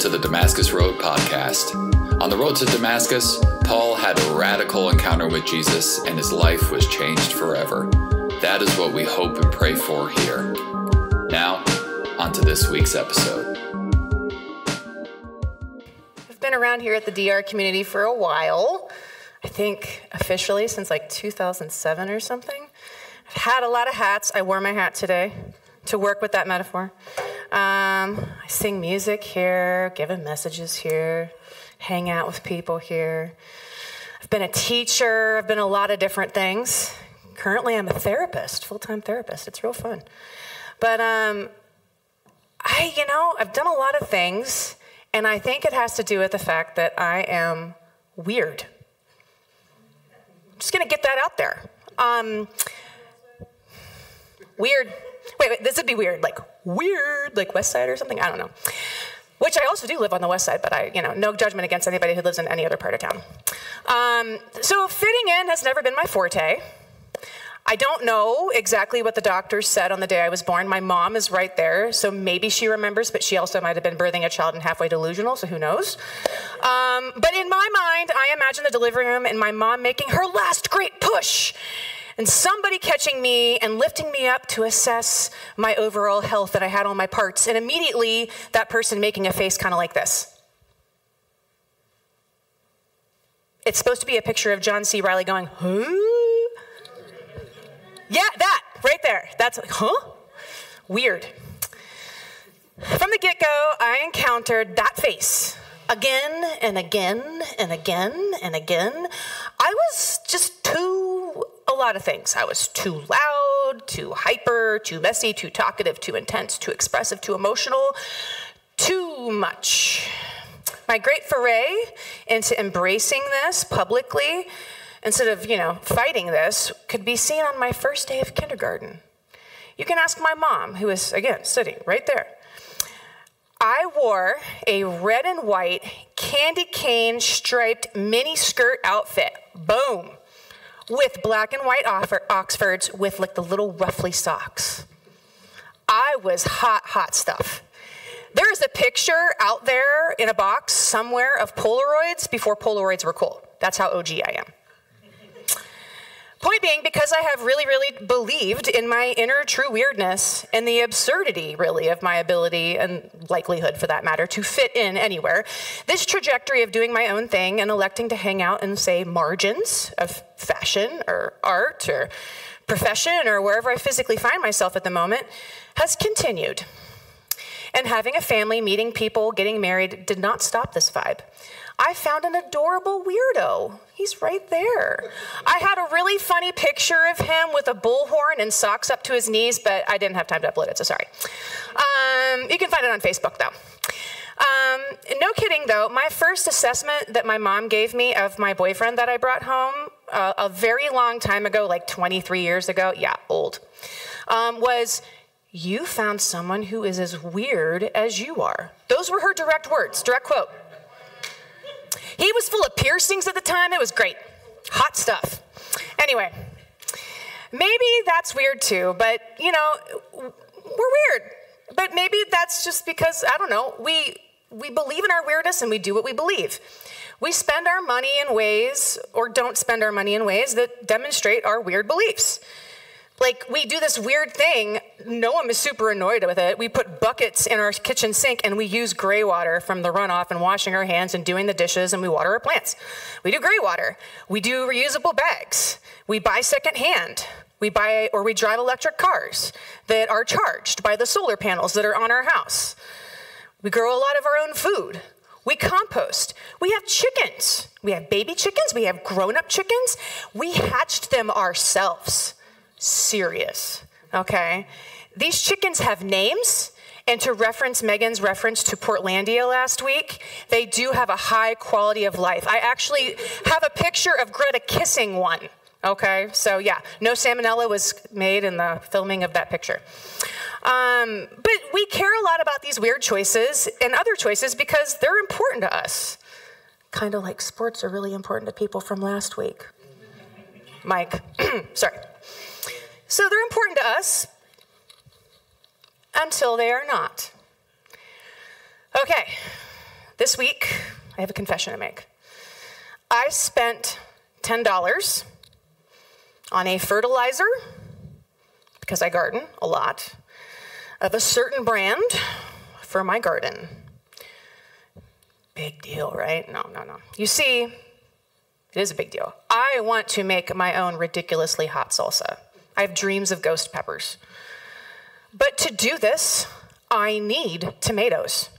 to the Damascus Road podcast. On the road to Damascus, Paul had a radical encounter with Jesus and his life was changed forever. That is what we hope and pray for here. Now, on to this week's episode. I've been around here at the DR community for a while. I think officially since like 2007 or something. I've had a lot of hats. I wore my hat today to work with that metaphor. I sing music here, giving messages here, hang out with people here. I've been a teacher. I've been a lot of different things. Currently, I'm a therapist, full-time therapist. It's real fun. But I've done a lot of things, and I think it has to do with the fact that I am weird. I'm just going to get that out there. Weird. Wait, this would be weird, like West Side or something? I don't know. Which I also do live on the West Side, but no judgment against anybody who lives in any other part of town. So fitting in has never been my forte. I don't know exactly what the doctors said on the day I was born. My mom is right there, so maybe she remembers, but she also might have been birthing a child and halfway delusional, so who knows? But in my mind, I imagine the delivery room and my mom making her last great push, and somebody catching me and lifting me up to assess my overall health that I had on my parts, and immediately that person making a face kind of like this. It's supposed to be a picture of John C. Reilly going, huh? Yeah, that, right there. That's like, huh? Weird. From the get-go, I encountered that face again and again and again and again. I was just a lot of things. I was too loud, too hyper, too messy, too talkative, too intense, too expressive, too emotional, too much. My great foray into embracing this publicly, instead of, fighting this, could be seen on my first day of kindergarten. You can ask my mom, who is, again, sitting right there. I wore a red and white candy cane striped mini skirt outfit. Boom. With black and white Oxfords with like the little ruffly socks. I was hot stuff. There is a picture out there in a box somewhere of Polaroids before Polaroids were cool. That's how OG I am. Point being, because I have really, really believed in my inner true weirdness and the absurdity, really, of my ability and likelihood, for that matter, to fit in anywhere, this trajectory of doing my own thing and electing to hang out in, say, margins of fashion or art or profession or wherever I physically find myself at the moment has continued. And having a family, meeting people, getting married did not stop this vibe. I found an adorable weirdo. He's right there. I had a really funny picture of him with a bullhorn and socks up to his knees, but I didn't have time to upload it, so sorry. You can find it on Facebook, though. No kidding, though. My first assessment that my mom gave me of my boyfriend that I brought home a very long time ago, like 23 years ago, yeah, old, was, "You found someone who is as weird as you are." Those were her direct words, direct quote. He was full of piercings at the time. It was great. Hot stuff. Anyway, maybe that's weird too, but, we're weird. But maybe that's just because, I don't know, we believe in our weirdness and we do what we believe. We spend our money in ways, or don't spend our money in ways, that demonstrate our weird beliefs. Like, we do this weird thing, Noam is super annoyed with it. We put buckets in our kitchen sink and we use gray water from the runoff and washing our hands and doing the dishes, and we water our plants. We do gray water. We do reusable bags. We buy secondhand. We drive electric cars that are charged by the solar panels that are on our house. We grow a lot of our own food. We compost. We have chickens. We have baby chickens. We have grown-up chickens. We hatched them ourselves. Serious, okay? These chickens have names, and to reference Megan's reference to Portlandia last week, they do have a high quality of life. I actually have a picture of Greta kissing one, okay? So yeah, no salmonella was made in the filming of that picture. But we care a lot about these weird choices and other choices because they're important to us. Kind of like sports are really important to people from last week. Mike, sorry. So they're important to us until they are not. Okay, This week, I have a confession to make. I spent $10 on a fertilizer, because I garden a lot, of a certain brand for my garden. Big deal, right? No. You see, it is a big deal. I want to make my own ridiculously hot salsa. I have dreams of ghost peppers. But to do this, I need tomatoes.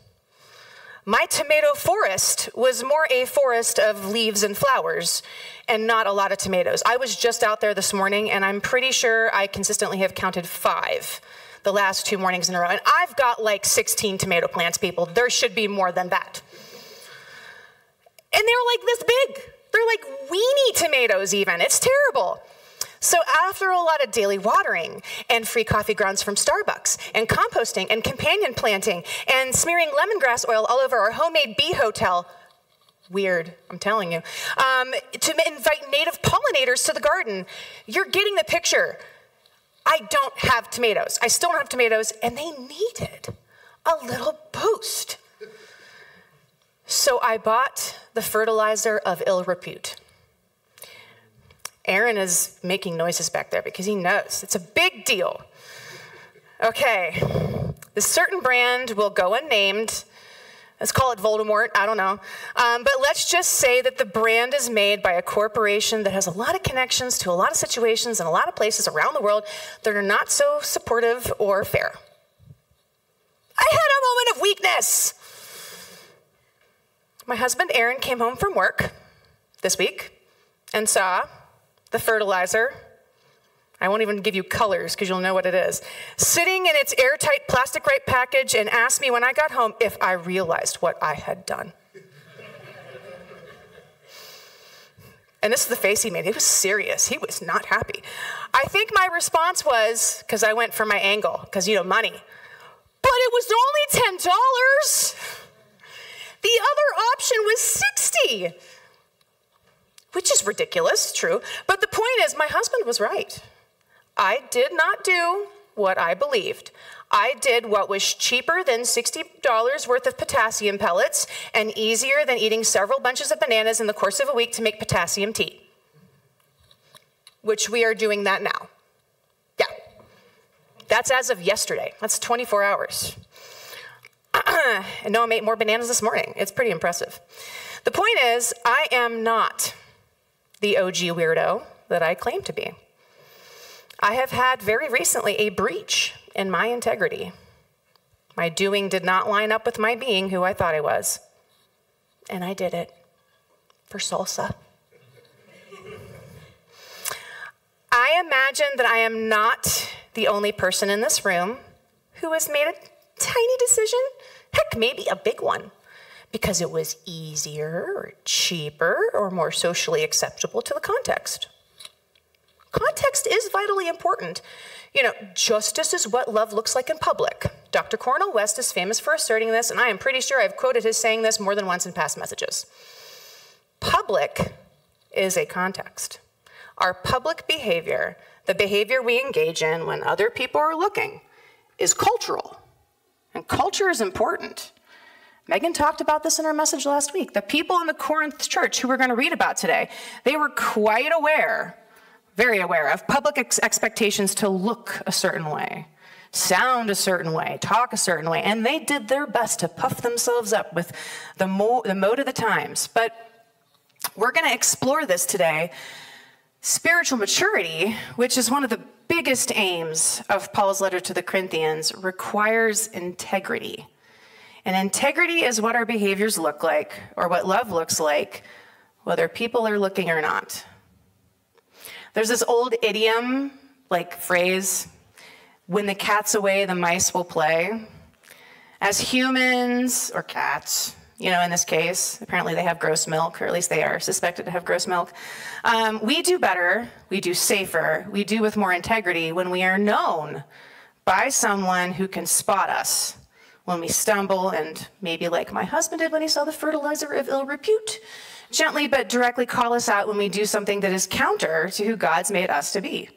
My tomato forest was more a forest of leaves and flowers and not a lot of tomatoes. I was just out there this morning, and I'm pretty sure I consistently have counted 5 the last 2 mornings in a row. And I've got like 16 tomato plants, people. There should be more than that. And they're like this big. They're like weenie tomatoes even. It's terrible. So after a lot of daily watering and free coffee grounds from Starbucks and composting and companion planting and smearing lemongrass oil all over our homemade bee hotel, weird, I'm telling you, to invite native pollinators to the garden, you're getting the picture. I don't have tomatoes. I still don't have tomatoes, and they needed a little boost. So I bought the fertilizer of ill repute. Aaron is making noises back there because he knows it's a big deal. Okay, this certain brand will go unnamed. Let's call it Voldemort, I don't know. But let's just say that the brand is made by a corporation that has a lot of connections to a lot of situations in a lot of places around the world that are not so supportive or fair. I had a moment of weakness. My husband Aaron came home from work this week and saw the fertilizer, I won't even give you colors because you'll know what it is, sitting in its airtight plastic wrap package, and asked me when I got home if I realized what I had done. And this is the face he made. He was serious. He was not happy. I think my response was, because I went for my angle, because, money. But it was only $10. The other option was $60. Which is ridiculous, true. But the point is, my husband was right. I did not do what I believed. I did what was cheaper than $60 worth of potassium pellets and easier than eating several bunches of bananas in the course of a week to make potassium tea. Which we are doing that now. Yeah. That's as of yesterday. That's 24 hours. And Noam ate more bananas this morning. It's pretty impressive. The point is, I am not the OG weirdo that I claim to be. I have had very recently a breach in my integrity. My doing did not line up with my being who I thought I was. And I did it for salsa. I imagine that I am not the only person in this room who has made a tiny decision, heck, maybe a big one, because it was easier or cheaper or more socially acceptable to the context. Context is vitally important. Justice is what love looks like in public. Dr. Cornel West is famous for asserting this, and I am pretty sure I've quoted his saying this more than once in past messages. Public is a context. Our public behavior, the behavior we engage in when other people are looking, is cultural. And culture is important. Megan talked about this in her message last week. The people in the Corinth church who we're going to read about today, they were quite aware, very aware of public expectations to look a certain way, sound a certain way, talk a certain way, and they did their best to puff themselves up with the mode of the times. But we're going to explore this today. Spiritual maturity, which is one of the biggest aims of Paul's letter to the Corinthians, requires integrity. And integrity is what our behaviors look like, or what love looks like, whether people are looking or not. There's this old idiom, phrase, when the cat's away, the mice will play. As humans, or cats, in this case, apparently they have gross milk, or at least they are suspected to have gross milk. We do better, we do safer, we do with more integrity when we are known by someone who can spot us when we stumble, and maybe like my husband did when he saw the fertilizer of ill repute, gently but directly call us out when we do something that is counter to who God's made us to be.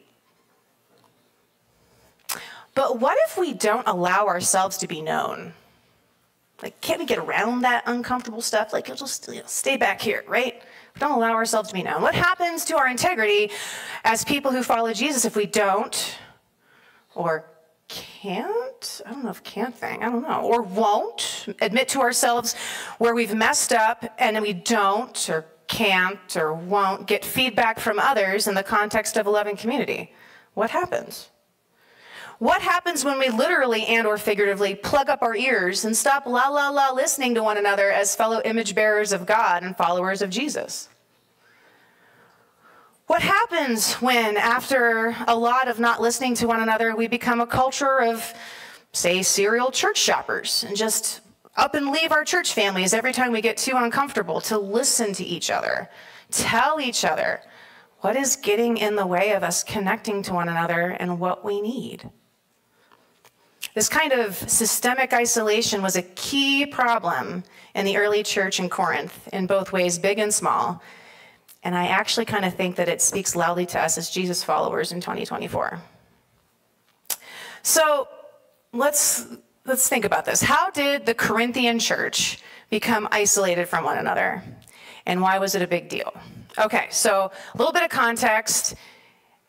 But what if we don't allow ourselves to be known? Like, can't we get around that uncomfortable stuff? Like, you'll just stay back here, right? We don't allow ourselves to be known. What happens to our integrity as people who follow Jesus if we don't or can't? I don't know if can't thing. I don't know. Or won't admit to ourselves where we've messed up and we don't or can't or won't get feedback from others in the context of a loving community. What happens? What happens when we literally and or figuratively plug up our ears and stop listening to one another as fellow image bearers of God and followers of Jesus? What happens when, after a lot of not listening to one another, we become a culture of, say, serial church shoppers and just up and leave our church families every time we get too uncomfortable to listen to each other, tell each other what is getting in the way of us connecting to one another and what we need? This kind of systemic isolation was a key problem in the early church in Corinth, in both ways, big and small. And I actually kind of think that it speaks loudly to us as Jesus followers in 2024. So let's think about this. How did the Corinthian church become isolated from one another? And why was it a big deal? Okay, so a little bit of context.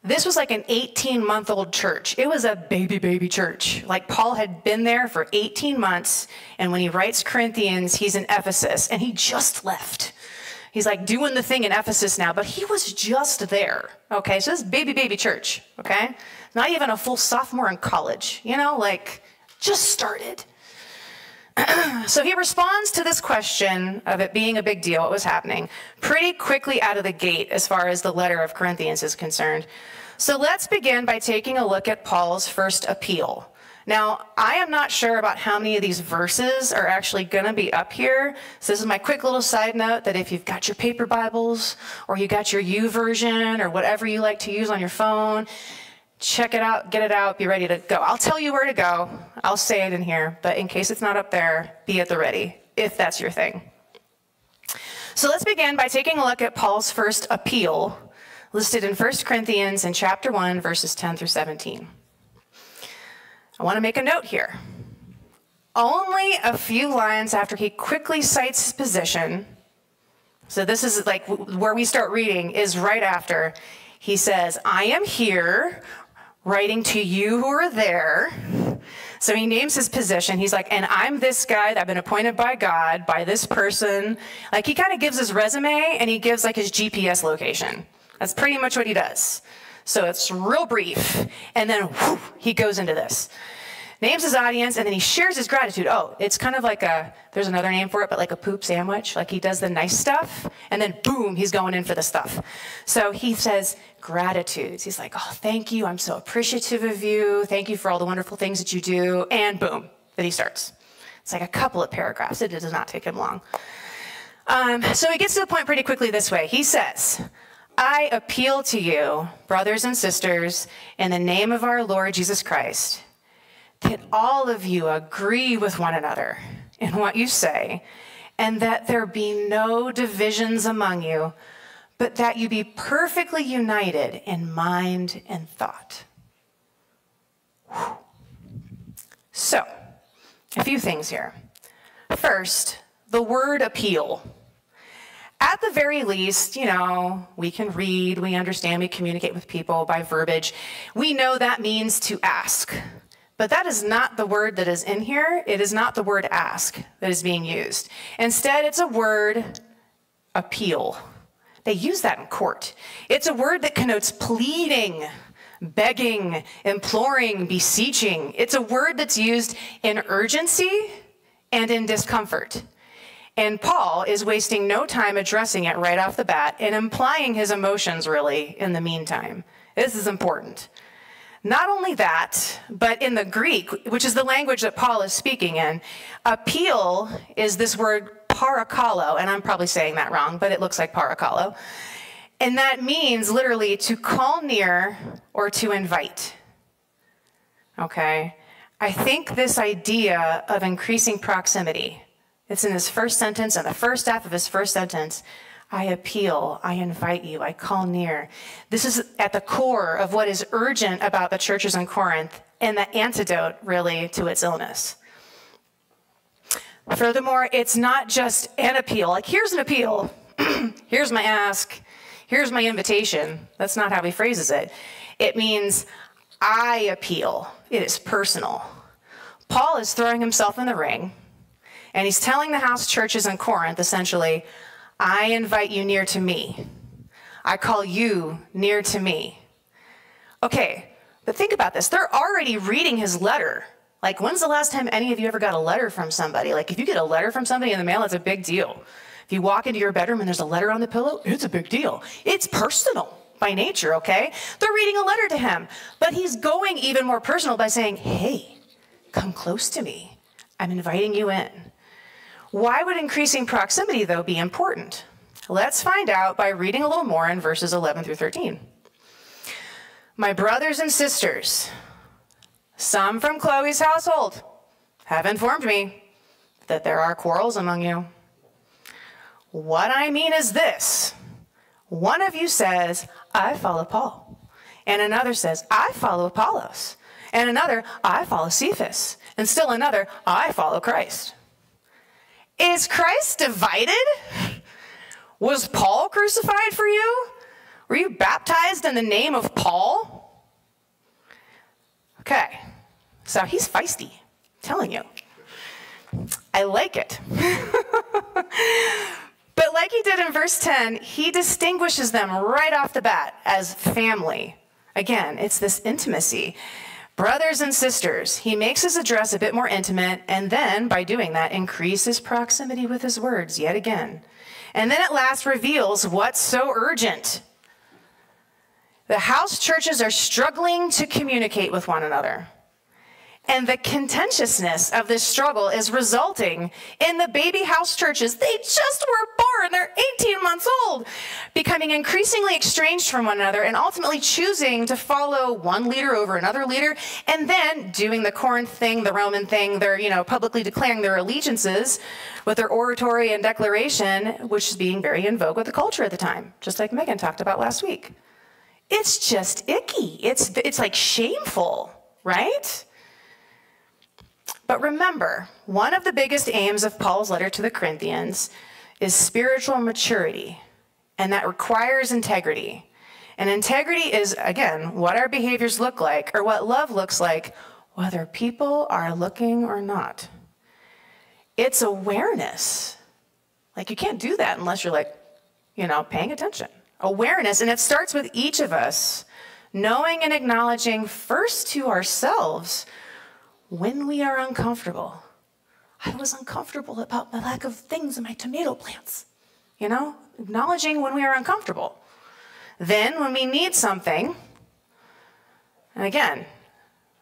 This was like an 18-month-old church. It was a baby church. Like, Paul had been there for 18 months, and when he writes Corinthians, he's in Ephesus, and he just left. He's like doing the thing in Ephesus now, but he was just there. Okay, so this baby church, okay? Not even a full sophomore in college, like just started. So he responds to this question of it being a big deal, what was happening, pretty quickly out of the gate as far as the letter of Corinthians is concerned. So let's begin by taking a look at Paul's first appeal. Now, I am not sure about how many of these verses are actually going to be up here. So this is my quick little side note that if you've got your paper Bibles or you got your YouVersion or whatever you like to use on your phone, check it out, get it out, be ready to go. I'll tell you where to go. I'll say it in here, but in case it's not up there, be at the ready, if that's your thing. So let's begin by taking a look at Paul's first appeal, listed in 1 Corinthians in chapter 1, verses 10 through 17. I want to make a note here. Only a few lines after he quickly cites his position, so this is like where we start reading, is right after he says, I am here writing to you who are there. So he names his position. He's like, and I'm this guy that I've been appointed by God, by this person. Like, he kind of gives his resume and he gives like his GPS location. That's pretty much what he does. So it's real brief. And then whew, he goes into this. Names his audience, and then he shares his gratitude. Oh, it's kind of like there's another name for it, but like a poop sandwich. Like, he does the nice stuff, and then boom, he's going in for the stuff. So he says gratitudes. He's like, oh, thank you. I'm so appreciative of you. Thank you for all the wonderful things that you do. And boom, then he starts. It's like a couple of paragraphs. It does not take him long. So he gets to the point pretty quickly this way. He says, I appeal to you, brothers and sisters, in the name of our Lord Jesus Christ, that all of you agree with one another in what you say, and that there be no divisions among you, but that you be perfectly united in mind and thought. Whew. So, a few things here. First, the word appeal. At the very least, we can read, we understand, we communicate with people by verbiage. We know that means to ask. But that is not the word that is in here. It is not the word ask that is being used. Instead, it's a word, appeal. They use that in court. It's a word that connotes pleading, begging, imploring, beseeching. It's a word that's used in urgency and in discomfort. And Paul is wasting no time addressing it right off the bat and implying his emotions, really, in the meantime. This is important. Not only that, but in the Greek, which is the language that Paul is speaking in, appeal is this word parakalo, and I'm probably saying that wrong, but it looks like parakalo. And that means literally to call near or to invite. Okay? I think this idea of increasing proximity, it's in his first sentence, in the first half of his first sentence, I appeal, I invite you, I call near. This is at the core of what is urgent about the churches in Corinth and the antidote, really, to its illness. Furthermore, it's not just an appeal. Like, here's an appeal. Here's my ask. Here's my invitation. That's not how he phrases it. It means I appeal. It is personal. Paul is throwing himself in the ring, and he's telling the house churches in Corinth, essentially, I invite you near to me. I call you near to me. Okay, but think about this. They're already reading his letter. Like, when's the last time any of you ever got a letter from somebody? Like, if you get a letter from somebody in the mail, it's a big deal. If you walk into your bedroom and there's a letter on the pillow, it's a big deal. It's personal by nature, okay? They're reading a letter to him, but he's going even more personal by saying, hey, come close to me. I'm inviting you in. Why would increasing proximity, though, be important? Let's find out by reading a little more in verses 11 through 13. My brothers and sisters, some from Chloe's household have informed me that there are quarrels among you. What I mean is this. One of you says, I follow Paul. And another says, I follow Apollos. And another, I follow Cephas. And still another, I follow Christ. Is Christ divided? Was Paul crucified for you? Were you baptized in the name of Paul? Okay, so he's feisty, I'm telling you. I like it. But like he did in verse 10, he distinguishes them right off the bat as family. Again, it's this intimacy. Brothers and sisters, he makes his address a bit more intimate, and then, by doing that, increases proximity with his words yet again. And then at last reveals what's so urgent. The house churches are struggling to communicate with one another. And the contentiousness of this struggle is resulting in the baby house churches. They just were born, they're 18 months old, becoming increasingly estranged from one another and ultimately choosing to follow one leader over another leader, and then doing the Corinth thing, the Roman thing. They're, publicly declaring their allegiances with their oratory and declaration, which is being very in vogue with the culture at the time, just like Megan talked about last week. It's just icky. It's like shameful, right? But remember, one of the biggest aims of Paul's letter to the Corinthians is spiritual maturity, and that requires integrity. And integrity is, again, what our behaviors look like, or what love looks like, whether people are looking or not. It's awareness. Like, you can't do that unless you're paying attention. Awareness, and it starts with each of us knowing and acknowledging first to ourselves when we are uncomfortable. I was uncomfortable about the lack of things in my tomato plants. Acknowledging when we are uncomfortable. Then when we need something, and again,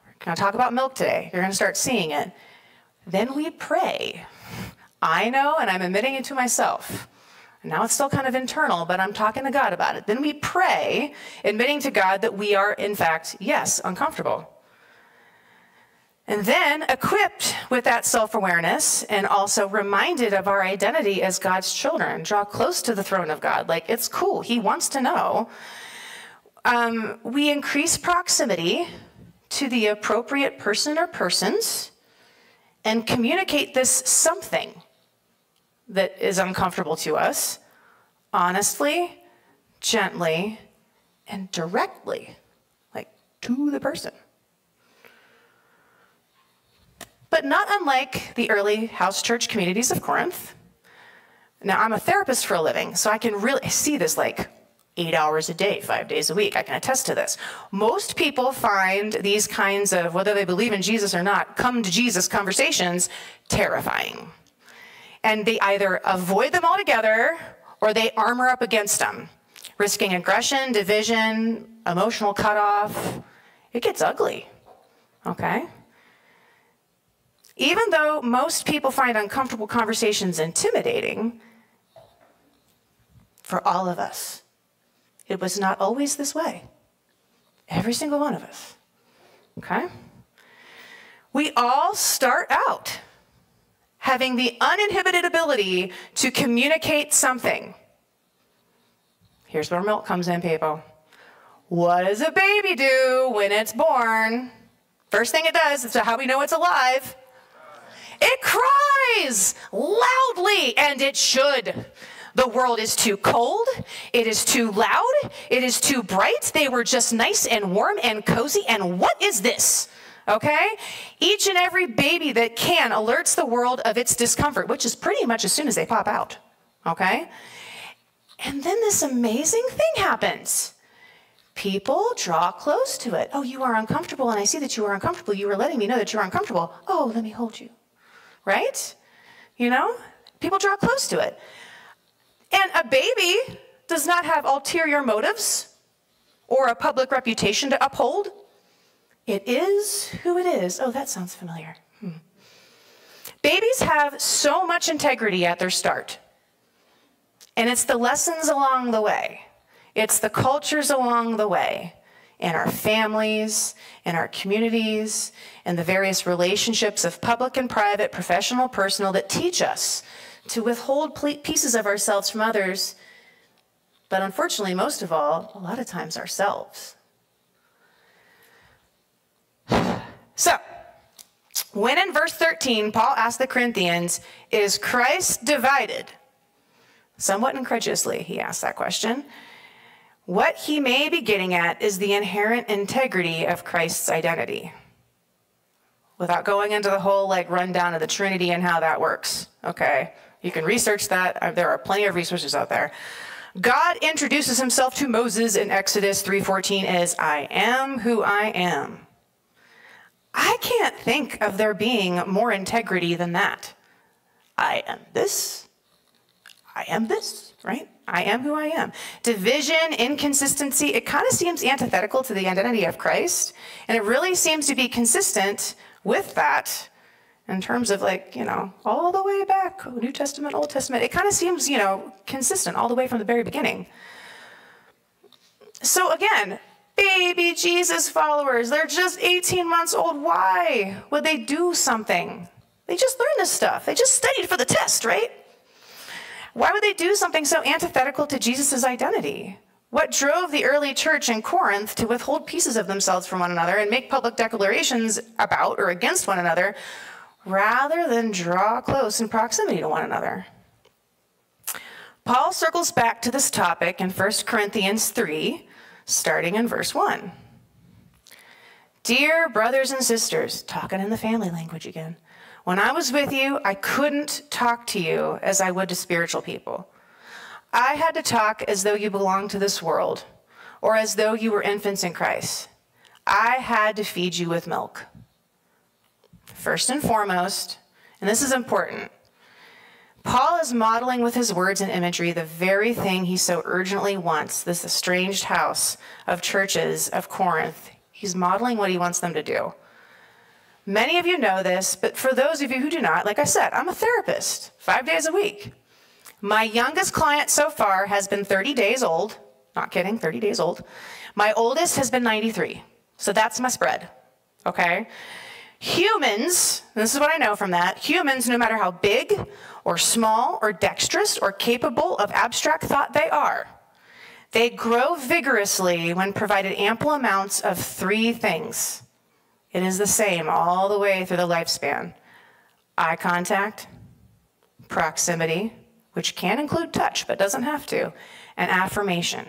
we're going to talk about milk today. You're going to start seeing it. Then we pray. I know, and I'm admitting it to myself. Now it's still kind of internal, but I'm talking to God about it. Then we pray, admitting to God that we are, in fact, yes, uncomfortable. And then, equipped with that self-awareness and also reminded of our identity as God's children, draw close to the throne of God. Like, it's cool. He wants to know. We increase proximity to the appropriate person or persons and communicate this something that is uncomfortable to us honestly, gently, and directly, like to the person. But not unlike the early house church communities of Corinth. Now, I'm a therapist for a living, so I can really see this 8 hours a day, 5 days a week. I can attest to this. Most people find these kinds of, whether they believe in Jesus or not, come to Jesus conversations terrifying. And they either avoid them altogether or they armor up against them, risking aggression, division, emotional cutoff. It gets ugly, okay? Even though most people find uncomfortable conversations intimidating, for all of us, it was not always this way. Every single one of us, okay? We all start out having the uninhibited ability to communicate something. Here's where milk comes in, people. What does a baby do when it's born? First thing it does, it's how we know it's alive. It cries loudly, and it should. The world is too cold, it is too loud, it is too bright. They were just nice and warm and cozy, and what is this? Okay? Each and every baby that can alerts the world of its discomfort, which is pretty much as soon as they pop out. Okay? And then this amazing thing happens. People draw close to it. Oh, you are uncomfortable, and I see that you are uncomfortable. You are letting me know that you're uncomfortable. Oh, let me hold you. Right? You know? People draw close to it. And a baby does not have ulterior motives or a public reputation to uphold. It is who it is. Oh, that sounds familiar. Babies have so much integrity at their start. And it's the lessons along the way. It's the cultures along the way, in our families, in our communities, in the various relationships of public and private, professional, personal, that teach us to withhold pieces of ourselves from others, but unfortunately, most of all, a lot of times ourselves. So, when in verse 13, Paul asked the Corinthians, is Christ divided? Somewhat incredulously, he asked that question. What he may be getting at is the inherent integrity of Christ's identity. Without going into the whole rundown of the Trinity and how that works, okay? You can research that. There are plenty of resources out there. God introduces himself to Moses in Exodus 3:14 as, I am who I am. I can't think of there being more integrity than that. I am this, right? I am who I am. Division, inconsistency, it kind of seems antithetical to the identity of Christ. And it really seems to be consistent with that in terms of all the way back, New Testament, Old Testament. It kind of seems, consistent all the way from the very beginning. So again, baby Jesus followers, they're just 18 months old. Why would they do something? They just learned this stuff. They just studied for the test, right? Why would they do something so antithetical to Jesus' identity? What drove the early church in Corinth to withhold pieces of themselves from one another and make public declarations about or against one another, rather than draw close in proximity to one another? Paul circles back to this topic in 1 Corinthians 3, starting in verse 1. Dear brothers and sisters, talking in the family language again, when I was with you, I couldn't talk to you as I would to spiritual people. I had to talk as though you belonged to this world, or as though you were infants in Christ. I had to feed you with milk. First and foremost, and this is important, Paul is modeling with his words and imagery the very thing he so urgently wants, this estranged house of churches of Corinth. He's modeling what he wants them to do. Many of you know this, but for those of you who do not, like I said, I'm a therapist, 5 days a week. My youngest client so far has been 30 days old. Not kidding, 30 days old. My oldest has been 93. So that's my spread, okay? Humans, and this is what I know from that, humans, no matter how big or small or dexterous or capable of abstract thought they are, they grow vigorously when provided ample amounts of three things. It is the same all the way through the lifespan. Eye contact, proximity, which can include touch but doesn't have to, and affirmation.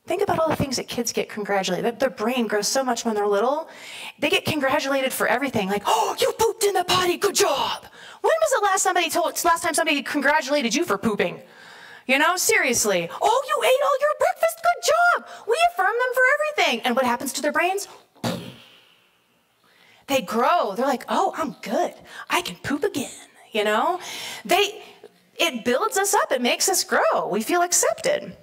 Think about all the things that kids get congratulated. Their brain grows so much when they're little. They get congratulated for everything, like, oh, you pooped in the potty, good job. When was the last time somebody congratulated you for pooping? Seriously. Oh, you ate all your breakfast, good job. We affirm them for everything. And what happens to their brains? They grow. They're like, oh, I'm good. I can poop again, It builds us up. It makes us grow. We feel accepted.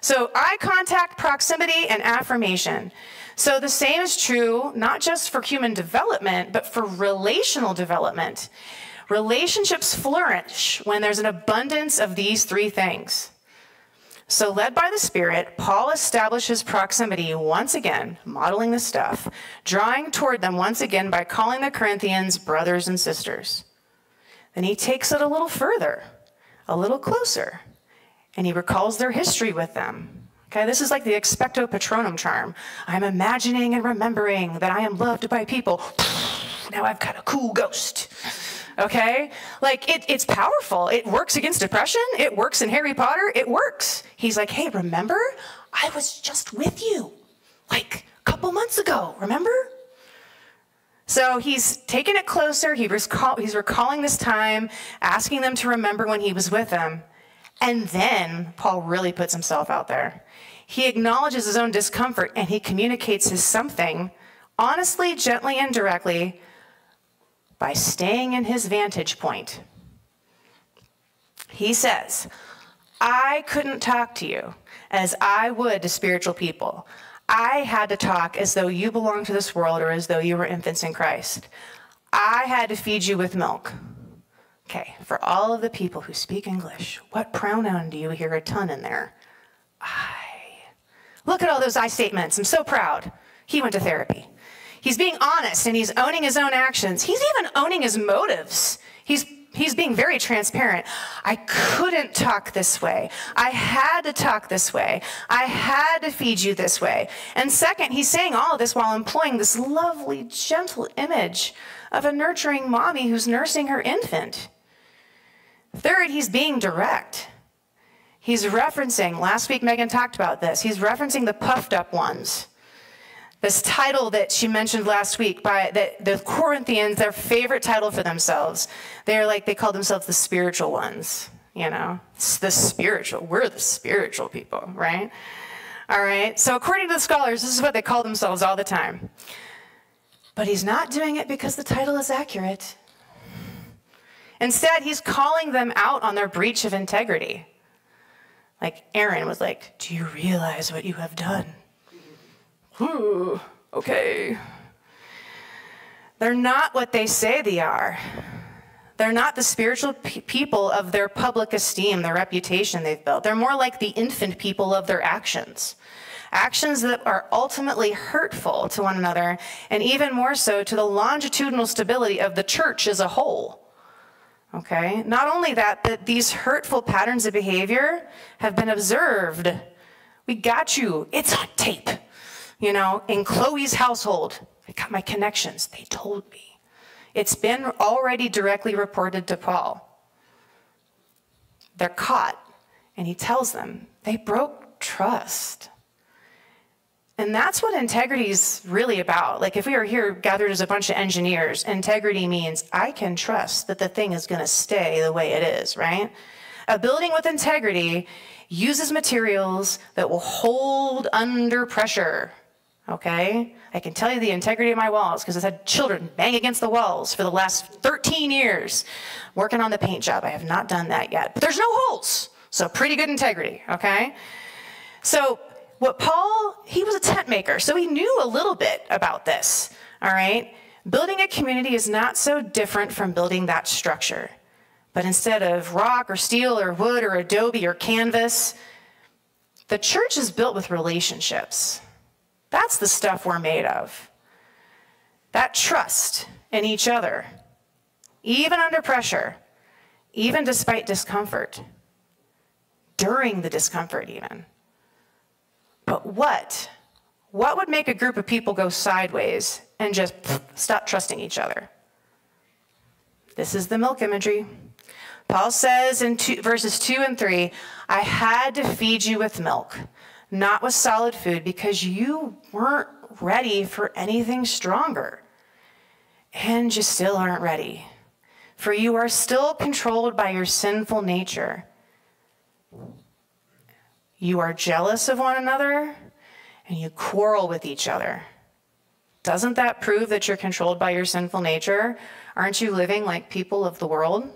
So eye contact, proximity, and affirmation. So the same is true, not just for human development, but for relational development. Relationships flourish when there's an abundance of these three things. So led by the Spirit, Paul establishes proximity once again, modeling the stuff, drawing toward them once again by calling the Corinthians brothers and sisters. Then he takes it a little further, a little closer, and he recalls their history with them. Okay, this is like the expecto patronum charm. I'm imagining and remembering that I am loved by people. Now I've got a cool ghost. okay? Like, it's powerful. It works against depression. It works in Harry Potter. It works. He's like, hey, remember? I was just with you, like, a couple months ago, remember? So he's taking it closer. He's recalling this time, asking them to remember when he was with them. And then Paul really puts himself out there. He acknowledges his own discomfort, and he communicates his something, honestly, gently, and directly, by staying in his vantage point. He says, I couldn't talk to you as I would to spiritual people. I had to talk as though you belonged to this world or as though you were infants in Christ. I had to feed you with milk. Okay, for all of the people who speak English, what pronoun do you hear a ton in there? I. Look at all those I statements. I'm so proud. He went to therapy. He's being honest, and he's owning his own actions. He's even owning his motives. He's being very transparent. I couldn't talk this way. I had to talk this way. I had to feed you this way. And second, he's saying all of this while employing this lovely, gentle image of a nurturing mommy who's nursing her infant. Third, he's being direct. He's referencing, last week Megan talked about this, he's referencing the puffed up ones. This title that she mentioned last week by the Corinthians, their favorite title for themselves. They call themselves the spiritual ones, you know. It's the spiritual, we're the spiritual people, right? All right, so according to the scholars, this is what they call themselves all the time. But he's not doing it because the title is accurate. Instead, he's calling them out on their breach of integrity. Like Aaron was like, do you realize what you have done? Ooh, okay. They're not what they say they are. They're not the spiritual people of their public esteem, their reputation they've built. They're more like the infant people of their actions. Actions that are ultimately hurtful to one another, and even more so to the longitudinal stability of the church as a whole. Okay? Not only that, but these hurtful patterns of behavior have been observed. We got you. It's on tape. You know, in Chloe's household, I got my connections. They told me. It's been already directly reported to Paul. They're caught, and he tells them they broke trust. And that's what integrity is really about. Like, if we are here gathered as a bunch of engineers, integrity means I can trust that the thing is going to stay the way it is, right? A building with integrity uses materials that will hold under pressure, okay? I can tell you the integrity of my walls because I've had children bang against the walls for the last 13 years working on the paint job. I have not done that yet, but there's no holes, so pretty good integrity, okay? So what Paul, he was a tent maker, so he knew a little bit about this, all right? Building a community is not so different from building that structure. But instead of rock or steel or wood or adobe or canvas, the church is built with relationships. That's the stuff we're made of. That trust in each other, even under pressure, even despite discomfort, during the discomfort even. But what would make a group of people go sideways and just stop trusting each other? This is the milk imagery. Paul says in verses 2 and 3, I had to feed you with milk, not with solid food, because you weren't ready for anything stronger. And you still aren't ready, for you are still controlled by your sinful nature. You are jealous of one another, and you quarrel with each other. Doesn't that prove that you're controlled by your sinful nature? Aren't you living like people of the world?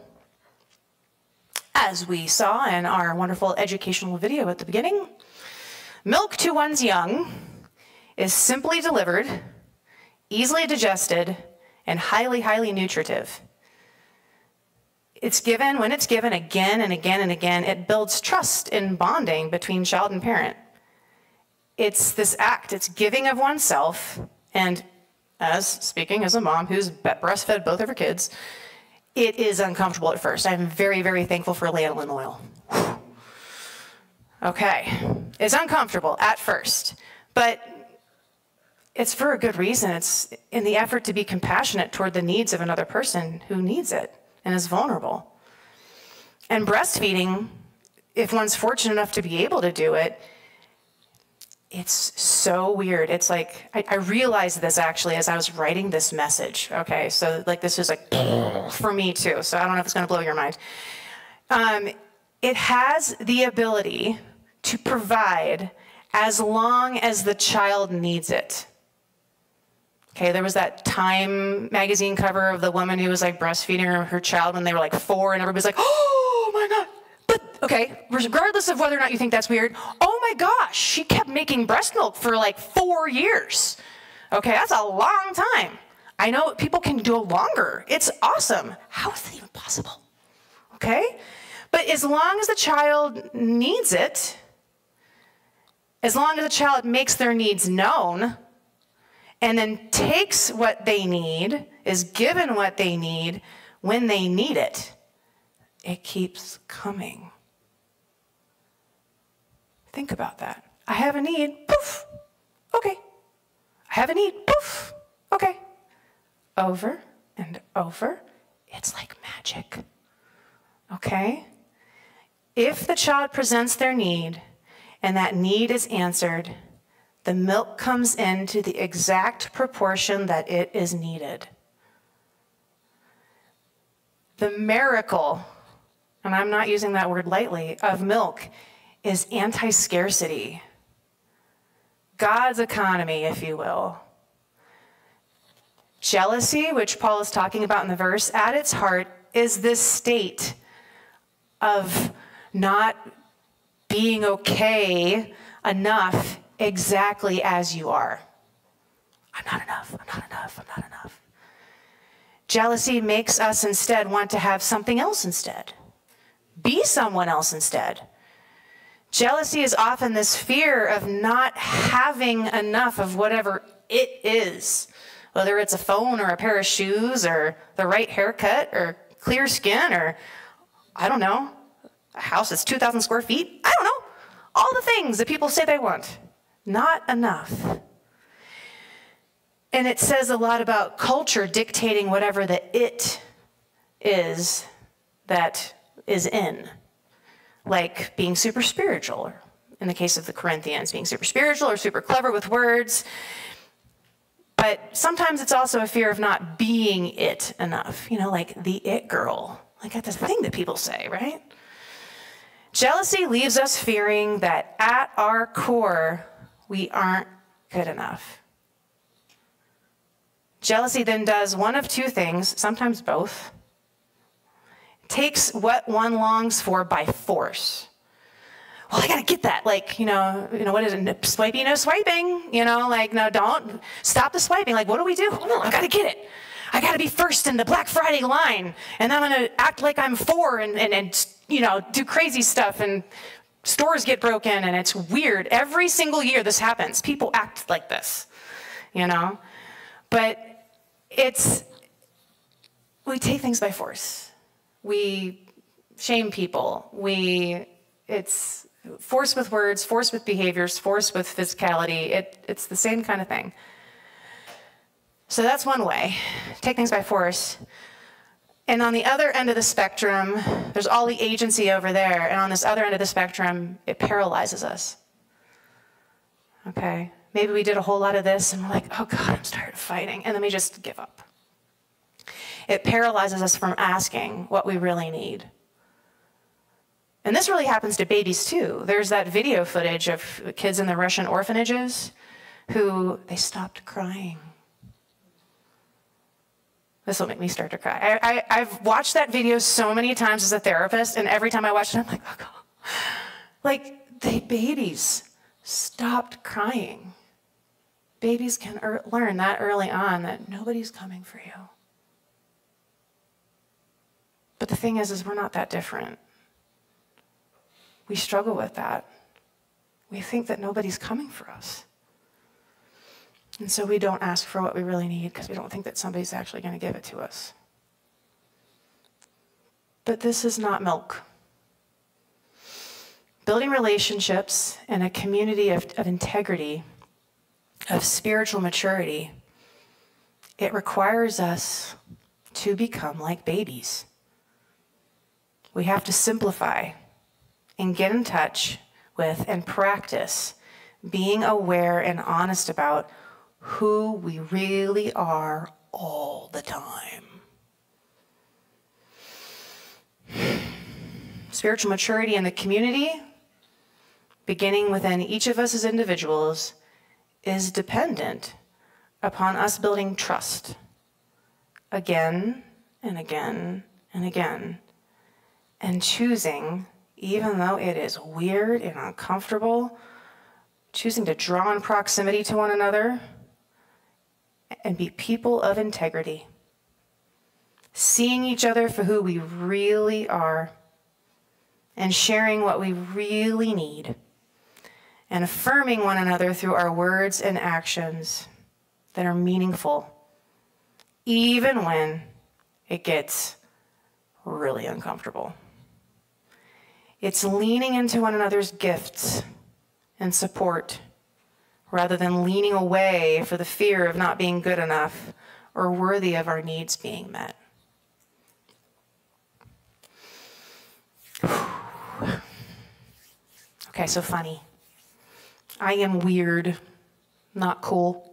As we saw in our wonderful educational video at the beginning, milk to one's young is simply delivered, easily digested, and highly, highly nutritive. It's given, when it's given again and again and again, it builds trust and bonding between child and parent. It's this act, it's giving of oneself, and speaking as a mom who's breastfed both of her kids, it is uncomfortable at first. I'm very, very thankful for lanolin oil. Okay, it's uncomfortable at first, but it's for a good reason. It's in the effort to be compassionate toward the needs of another person who needs it. and is vulnerable. And breastfeeding, if one's fortunate enough to be able to do it, it's so weird. It's like, I realized this actually as I was writing this message. Okay, so like this is like for me too, so I don't know if it's gonna blow your mind. It has the ability to provide as long as the child needs it. Okay, there was that Time magazine cover of the woman who was like breastfeeding her child when they were like 4, and everybody's like, oh my God. But okay, regardless of whether or not you think that's weird, oh my gosh, she kept making breast milk for like 4 years. Okay, that's a long time. I know people can do longer. It's awesome. How is that even possible? Okay, but as long as the child needs it, as long as the child makes their needs known, and then takes what they need, is given what they need when they need it, it keeps coming. Think about that. I have a need, poof, okay. I have a need, poof, okay. Over and over, it's like magic, okay? If the child presents their need and that need is answered, the milk comes into the exact proportion that it is needed. The miracle, and I'm not using that word lightly, of milk is anti-scarcity. God's economy, if you will. Jealousy, which Paul is talking about in the verse, at its heart is this state of not being okay enough exactly as you are. I'm not enough, I'm not enough, I'm not enough. Jealousy makes us instead want to have something else instead. Be someone else instead. Jealousy is often this fear of not having enough of whatever it is, whether it's a phone or a pair of shoes or the right haircut or clear skin or, I don't know, a house that's 2,000 square feet. I don't know. All the things that people say they want. Not enough. And it says a lot about culture dictating whatever the it is that is in. Like being super spiritual, or in the case of the Corinthians, being super spiritual or super clever with words. But sometimes it's also a fear of not being it enough. You know, like the it girl. Like that's the thing that people say, right? Jealousy leaves us fearing that at our core, we aren't good enough. Jealousy then does one of two things, sometimes both. Takes what one longs for by force. Well, I gotta get that. Like, you know, what is it? Swiping, no swiping. You know, like, no, don't stop the swiping. Like, what do we do? Oh, no, I gotta get it. I gotta be first in the Black Friday line, and I'm gonna act like I'm 4 and you know, do crazy stuff, and stores get broken, and it's weird. Every single year this happens. People act like this, you know, but we take things by force. We shame people. It's force with words, force with behaviors, force with physicality. It's the same kind of thing. So that's one way, take things by force. And on the other end of the spectrum, there's all the agency over there. And on this other end of the spectrum, it paralyzes us. Okay, maybe we did a whole lot of this and we're like, oh God, I'm tired of fighting. And then we just give up. It paralyzes us from asking what we really need. And this really happens to babies too. There's that video footage of kids in the Russian orphanages who, they stopped crying. This will make me start to cry. I've watched that video so many times as a therapist, and every time I watch it, I'm like, oh God. Like, the babies stopped crying. Babies can learn that early on that nobody's coming for you. But the thing is we're not that different. We struggle with that. We think that nobody's coming for us. And so we don't ask for what we really need because we don't think that somebody's actually going to give it to us. But this is not milk. Building relationships and a community of integrity, of spiritual maturity, it requires us to become like babies. We have to simplify and get in touch with and practice being aware and honest about who we really are all the time. Spiritual maturity in the community, beginning within each of us as individuals, is dependent upon us building trust again and again and again, and choosing, even though it is weird and uncomfortable, choosing to draw in proximity to one another and be people of integrity, seeing each other for who we really are and sharing what we really need, and affirming one another through our words and actions that are meaningful, even when it gets really uncomfortable. It's leaning into one another's gifts and support rather than leaning away for the fear of not being good enough or worthy of our needs being met. Okay, so funny. I am weird, not cool.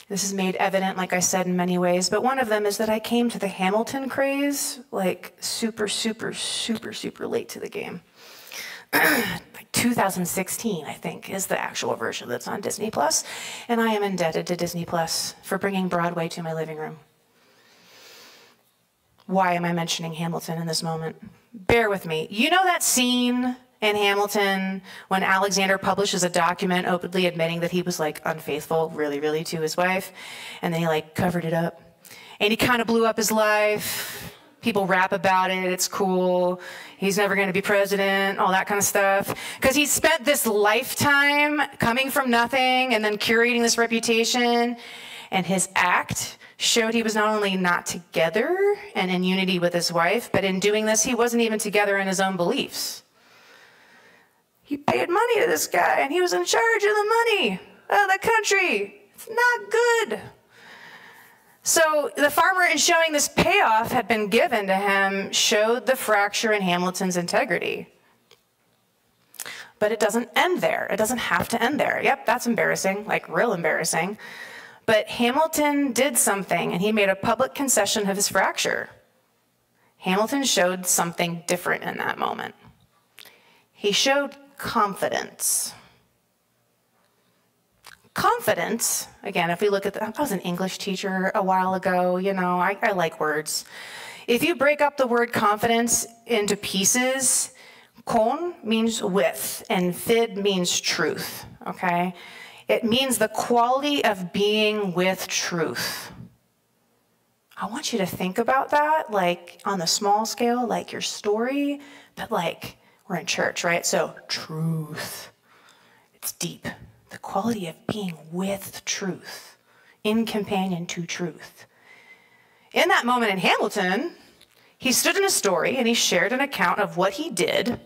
This is made evident, like I said, in many ways, but one of them is that I came to the Hamilton craze like super late to the game. Like 2016, I think, is the actual version that's on Disney+, and I am indebted to Disney+ for bringing Broadway to my living room. Why am I mentioning Hamilton in this moment? Bear with me. You know that scene in Hamilton when Alexander publishes a document openly admitting that he was like unfaithful, really to his wife, and then he like covered it up, and he kind of blew up his life. People rap about it, it's cool, he's never going to be president, all that kind of stuff, because he spent this lifetime coming from nothing and then curating this reputation, and his act showed he was not only not together and in unity with his wife, but in doing this he wasn't even together in his own beliefs. He paid money to this guy, and he was in charge of the money of the country. It's not good. So the farmer, in showing this payoff had been given to him, showed the fracture in Hamilton's integrity. But it doesn't end there. It doesn't have to end there. Yep, that's embarrassing, like real embarrassing. But Hamilton did something, and he made a public concession of his fracture. Hamilton showed something different in that moment. He showed confidence. Confidence, again, if we look at I was an English teacher a while ago, you know, I like words. If you break up the word confidence into pieces, con means with, and fid means truth, okay? It means the quality of being with truth. I want you to think about that, like on the small scale, like your story, but like, we're in church, right? So truth, it's deep. The quality of being with truth, in companion to truth. In that moment in Hamilton, he stood in a story and he shared an account of what he did,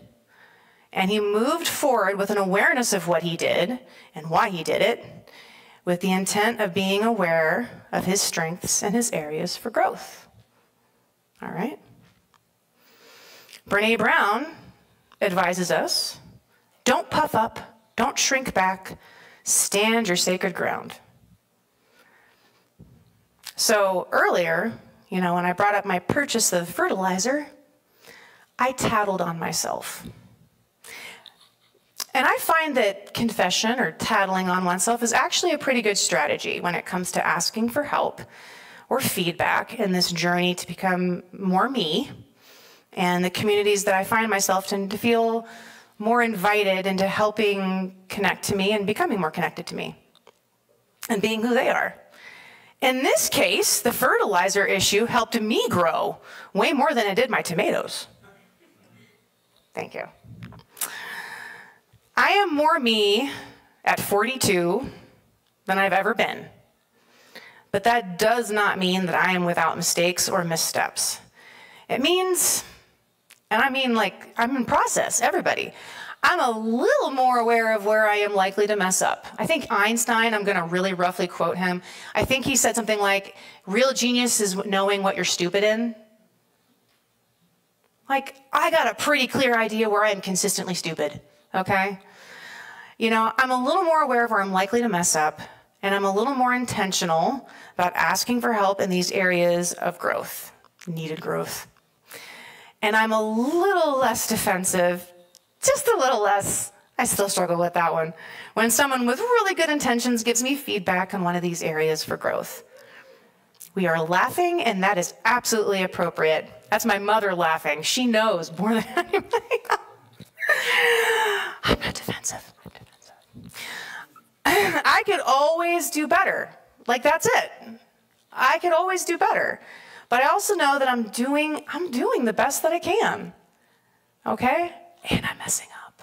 and he moved forward with an awareness of what he did and why he did it, with the intent of being aware of his strengths and his areas for growth. All right? Renay Brown advises us, don't puff up, don't shrink back, stand your sacred ground. So earlier, you know, when I brought up my purchase of fertilizer, I tattled on myself. And I find that confession or tattling on oneself is actually a pretty good strategy when it comes to asking for help or feedback in this journey to become more me. And the communities that I find myself tend to feel more invited into helping connect to me and becoming more connected to me and being who they are. In this case, the fertilizer issue helped me grow way more than it did my tomatoes. Thank you. I am more me at 42 than I've ever been. But that does not mean that I am without mistakes or missteps. It means, and I mean like I'm in process, everybody. I'm a little more aware of where I am likely to mess up. I think Einstein, I'm going to really roughly quote him. I think he said something like, real genius is knowing what you're stupid in. Like, I got a pretty clear idea where I am consistently stupid, okay? You know, I'm a little more aware of where I'm likely to mess up, and I'm a little more intentional about asking for help in these areas of growth, needed growth. And I'm a little less defensive, just a little less. I still struggle with that one. When someone with really good intentions gives me feedback on one of these areas for growth. We are laughing, and that is absolutely appropriate. That's my mother laughing. She knows more than anybody. I'm not defensive. I could always do better. Like, that's it. I could always do better. But I also know that I'm doing the best that I can. Okay? And I'm messing up.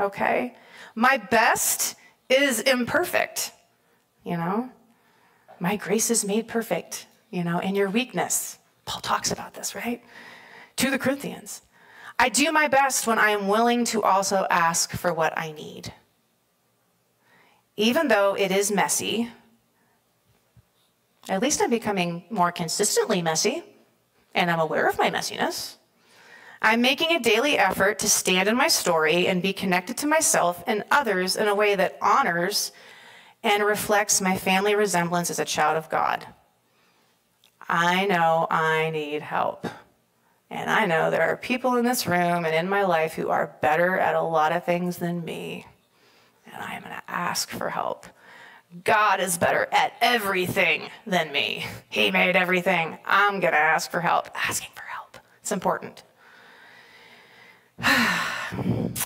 Okay? My best is imperfect. You know? My grace is made perfect, you know, in your weakness. Paul talks about this, right? To the Corinthians. I do my best when I am willing to also ask for what I need. Even though it is messy, at least I'm becoming more consistently messy, and I'm aware of my messiness. I'm making a daily effort to stand in my story and be connected to myself and others in a way that honors and reflects my family resemblance as a child of God. I know I need help. And I know there are people in this room and in my life who are better at a lot of things than me. And I am going to ask for help. God is better at everything than me. He made everything. I'm going to ask for help. Asking for help. It's important. I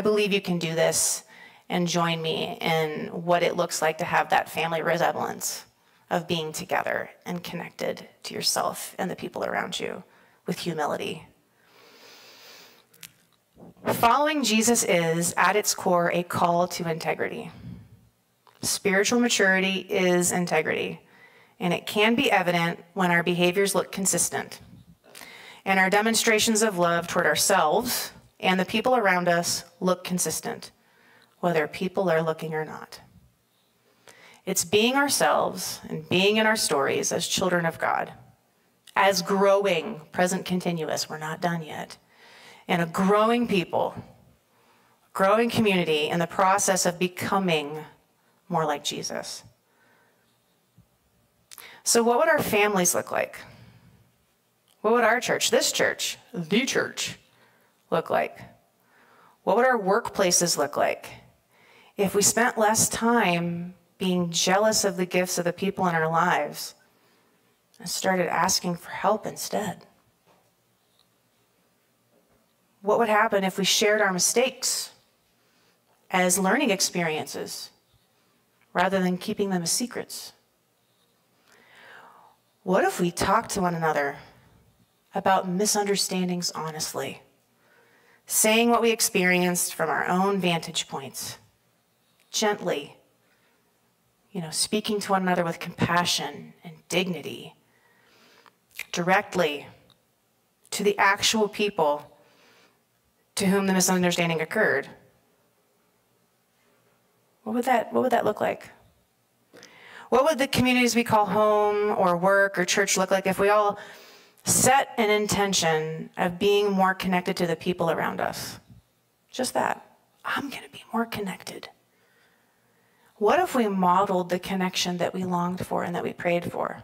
believe you can do this and join me in what it looks like to have that family resemblance of being together and connected to yourself and the people around you with humility. Following Jesus is, at its core, a call to integrity. Spiritual maturity is integrity, and it can be evident when our behaviors look consistent and our demonstrations of love toward ourselves and the people around us look consistent, whether people are looking or not. It's being ourselves and being in our stories as children of God, as growing, present continuous, we're not done yet, and a growing people, growing community in the process of becoming more like Jesus. So what would our families look like? What would our church, this church, the church, look like? What would our workplaces look like if we spent less time being jealous of the gifts of the people in our lives and started asking for help instead? What would happen if we shared our mistakes as learning experiences rather than keeping them as secrets? What if we talked to one another about misunderstandings honestly, saying what we experienced from our own vantage points, gently, speaking to one another with compassion and dignity, directly to the actual people to whom the misunderstanding occurred? What would that look like? What would the communities we call home or work or church look like if we all set an intention of being more connected to the people around us? Just that. I'm going to be more connected. What if we modeled the connection that we longed for and that we prayed for?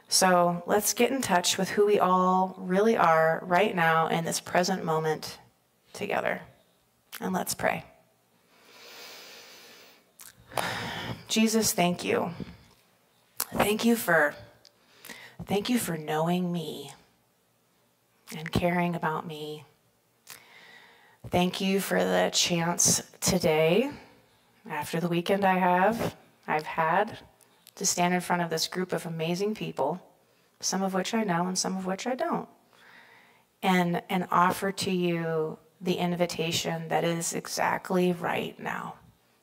So let's get in touch with who we all really are right now in this present moment together. And let's pray. Jesus, thank you. Thank you for knowing me and caring about me. Thank you for the chance today, after the weekend I've had, to stand in front of this group of amazing people, some of which I know and some of which I don't, and offer to you the invitation that is exactly right now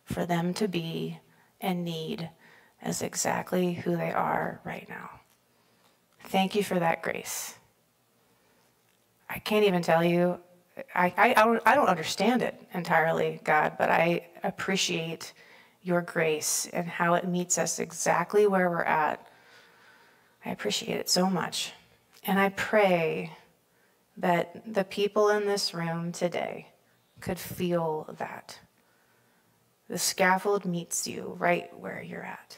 for them to be and need as exactly who they are right now. Thank you for that grace. I can't even tell you, I don't understand it entirely, God, but I appreciate your grace and how it meets us exactly where we're at. I appreciate it so much. And I pray that the people in this room today could feel that. The scaffold meets you right where you're at.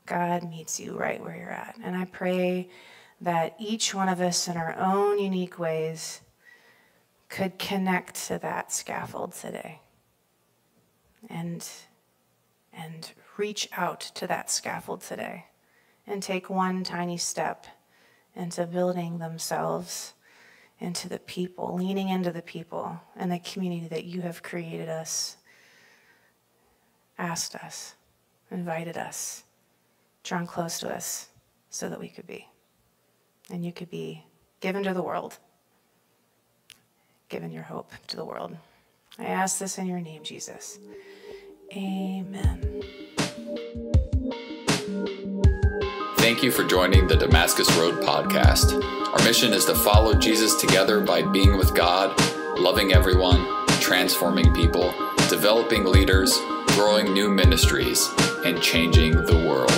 God meets you right where you're at. And I pray that each one of us in our own unique ways could connect to that scaffold today and reach out to that scaffold today and take one tiny step into building themselves into the people, leaning into the people and the community that you have created us, asked us, invited us, drawn close to us so that we could be. And you could be given to the world, given your hope to the world. I ask this in your name, Jesus. Amen. Thank you for joining the Damascus Road podcast. Our mission is to follow Jesus together by being with God, loving everyone, transforming people, developing leaders, growing new ministries, and changing the world.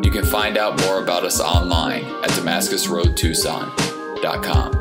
You can find out more about us online at DamascusRoadTucson.com.